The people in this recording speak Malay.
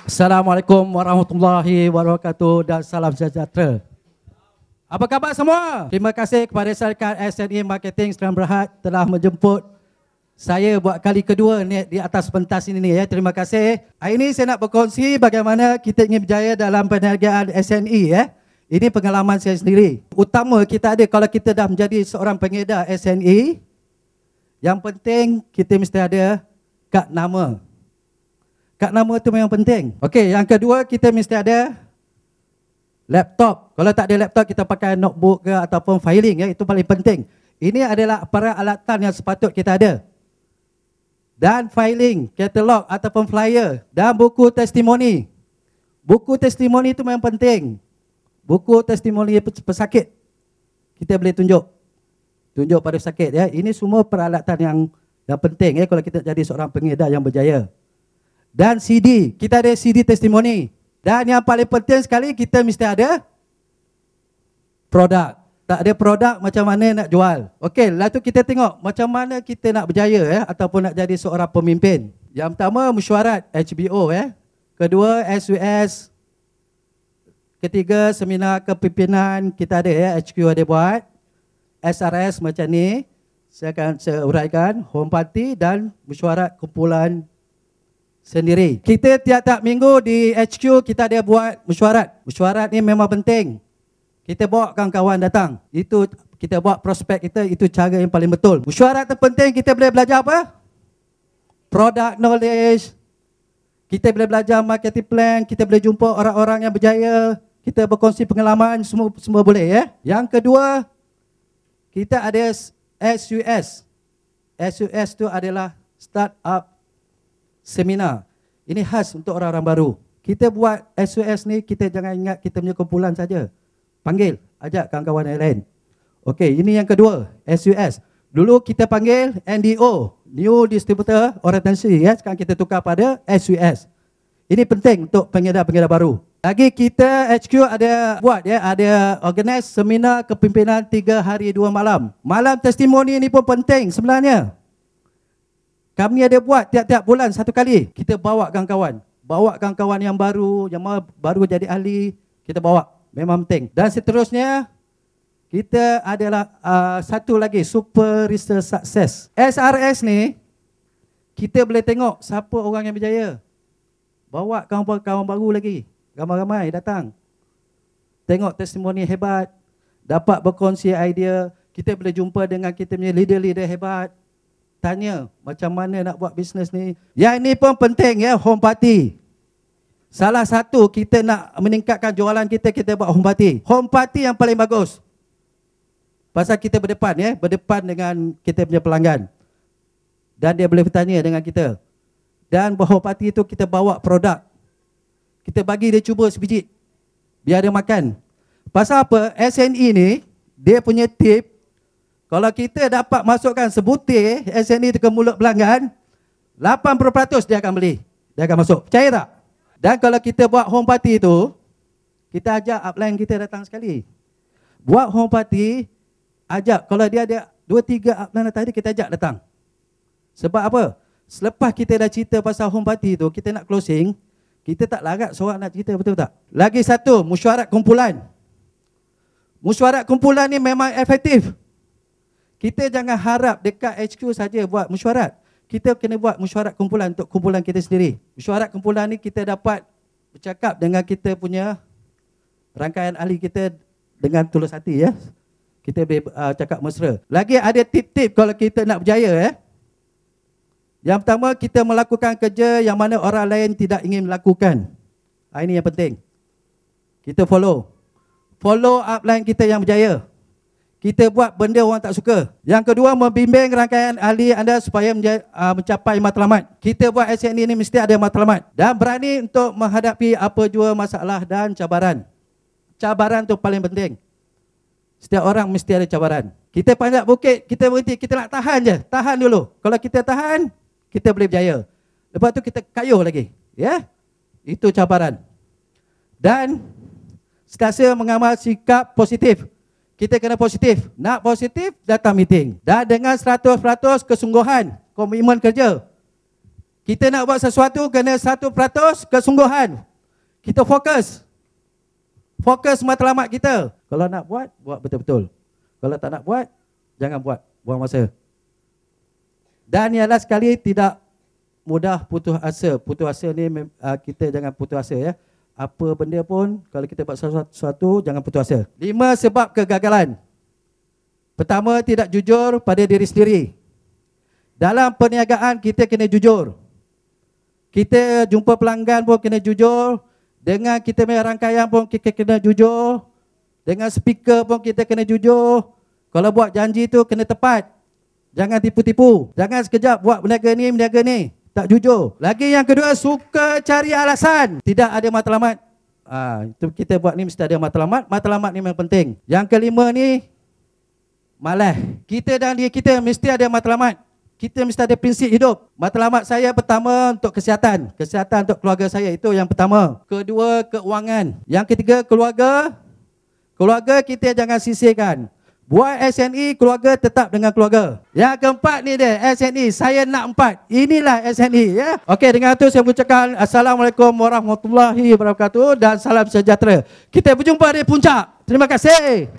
Assalamualaikum warahmatullahi wabarakatuh dan salam sejahtera. Apa khabar semua? Terima kasih kepada syarikat SNE Marketing Sdn Bhd telah menjemput saya buat kali kedua ni di atas pentas ini ya. Terima kasih. Hari ini saya nak berkongsi bagaimana kita ingin berjaya dalam perniagaan SNE ya. Ini pengalaman saya sendiri. Utama kita ada kalau kita dah menjadi seorang pengedar SNE, yang penting kita mesti ada kad nama. Kad nama itu memang penting. Okey, yang kedua kita mesti ada laptop. Kalau tak ada laptop kita pakai notebook ke ataupun filing ya, itu paling penting. Ini adalah peralatan yang sepatut kita ada. Dan filing, katalog ataupun flyer dan buku testimoni. Buku testimoni itu memang penting. Buku testimoni pesakit kita boleh tunjuk pada pesakit ya. Ini semua peralatan yang penting ya kalau kita jadi seorang pengedar yang berjaya. Dan CD, kita ada CD testimoni. Dan yang paling penting sekali kita mesti ada produk. Tak ada produk macam mana nak jual. Okey, lepas tu kita tengok macam mana kita nak berjaya ya ataupun nak jadi seorang pemimpin. Yang pertama mesyuarat HBO ya. Kedua SUS. Ketiga seminar kepimpinan kita ada ya, HQ ada buat. SRS macam ni. Saya akan uraikan home party dan mesyuarat kumpulan sendiri. Kita tiap-tiap minggu di HQ kita ada buat mesyuarat. Mesyuarat ni memang penting. Kita bawa kawan-kawan datang. Itu kita buat prospek kita, itu cara yang paling betul. Mesyuarat terpenting kita boleh belajar apa? Product knowledge. Kita boleh belajar marketing plan, kita boleh jumpa orang-orang yang berjaya, kita berkongsi pengalaman, semua boleh ya. Yang kedua, kita ada SUS. SUS tu adalah startup seminar. Ini khas untuk orang-orang baru. Kita buat SUS ni, kita jangan ingat kita punya kumpulan saja. Panggil, ajak kawan-kawan yang lain. Okey, ini yang kedua, SUS. Dulu kita panggil NDO, New Distributor Orientation ya. Sekarang kita tukar pada SUS. Ini penting untuk pengedar-pengedar baru. Lagi kita HQ ada buat ya, ada organize seminar kepimpinan 3 hari 2 malam. Malam testimoni ini pun penting sebenarnya. Kami ada buat tiap-tiap bulan satu kali. Kita bawa kawan-kawan. Bawa kawan-kawan yang baru baru jadi ahli, kita bawa. Memang penting. Dan seterusnya, kita adalah satu lagi, Super Research Success. SRS ni, kita boleh tengok siapa orang yang berjaya. Bawa kawan-kawan baru lagi. Ramai-ramai datang. Tengok testimoni hebat. Dapat berkongsi idea. Kita boleh jumpa dengan kita punya leader-leader hebat. Tanya macam mana nak buat bisnes ni. Yang ini pun penting ya, home party. Salah satu kita nak meningkatkan jualan kita, kita buat home party. Home party yang paling bagus. Pasal kita berdepan ya, berdepan dengan kita punya pelanggan. Dan dia boleh bertanya dengan kita. Dan home party itu kita bawa produk. Kita bagi dia cuba sebiji. Biar dia makan. Pasal apa? SNE ni, dia punya tip. Kalau kita dapat masukkan sebutir SNE ke mulut pelanggan, 80% dia akan beli. Dia akan masuk. Percaya tak? Dan kalau kita buat home party itu, kita ajak upline kita datang sekali. Buat home party, ajak. Kalau dia ada 2-3 upline tadi, kita ajak datang. Sebab apa? Selepas kita dah cerita pasal home party itu, kita nak closing, kita tak larat seorang nak cerita, betul tak? Lagi satu, mesyuarat kumpulan. Mesyuarat kumpulan ni memang efektif. Kita jangan harap dekat HQ saja buat mesyuarat. Kita kena buat mesyuarat kumpulan untuk kumpulan kita sendiri. Mesyuarat kumpulan ni kita dapat bercakap dengan kita punya rangkaian ahli kita dengan tulus hati ya. Kita boleh cakap mesra. Lagi ada tip-tip kalau kita nak berjaya ya. Yang pertama, kita melakukan kerja yang mana orang lain tidak ingin melakukan. Ini yang penting. Kita follow upline kita yang berjaya. Kita buat benda orang tak suka. Yang kedua, membimbing rangkaian ahli anda supaya mencapai matlamat. Kita buat SNE ini mesti ada matlamat. Dan berani untuk menghadapi apa jua masalah dan cabaran. Cabaran tu paling penting. Setiap orang mesti ada cabaran. Kita panjat bukit, kita berhenti, kita nak tahan je. Tahan dulu. Kalau kita tahan, kita boleh berjaya. Lepas tu kita kayuh lagi. Ya? Itu cabaran. Dan sentiasa mengamal sikap positif. Kita kena positif. Nak positif, datang meeting. Dan dengan 100% kesungguhan, komitmen kerja, Kita nak buat sesuatu kena 100% kesungguhan. Kita fokus. Fokus matlamat kita. Kalau nak buat, buat betul-betul. Kalau tak nak buat, jangan buat. Buang masa. Dan yang last sekali, tidak mudah putus asa. Putus asa ni kita jangan putus asa ya. Apa benda pun, kalau kita buat sesuatu, jangan putus asa. 5 sebab kegagalan. Pertama, tidak jujur pada diri sendiri. Dalam perniagaan, kita kena jujur. Kita jumpa pelanggan pun kena jujur. Dengan kita punya rangkaian pun kita kena jujur. Dengan speaker pun kita kena jujur. Kalau buat janji tu kena tepat. Jangan tipu-tipu. Jangan sekejap buat berniaga ni. Tak jujur. Lagi yang kedua, suka cari alasan. Tidak ada matlamat. Itu kita buat ni mesti ada matlamat. Matlamat ni memang penting. Yang kelima ni, malas. Kita dan diri kita mesti ada matlamat. Kita mesti ada prinsip hidup. Matlamat saya pertama untuk kesihatan. Kesihatan untuk keluarga saya, itu yang pertama. Kedua, keuangan. Yang ketiga, keluarga. Keluarga kita jangan sisihkan. Buat SNE, keluarga tetap dengan keluarga. Yang keempat ni dia, SNE. Saya nak 4. Inilah SNE ya. Okey, dengan itu saya mengucapkan Assalamualaikum warahmatullahi wabarakatuh dan salam sejahtera. Kita berjumpa di puncak. Terima kasih.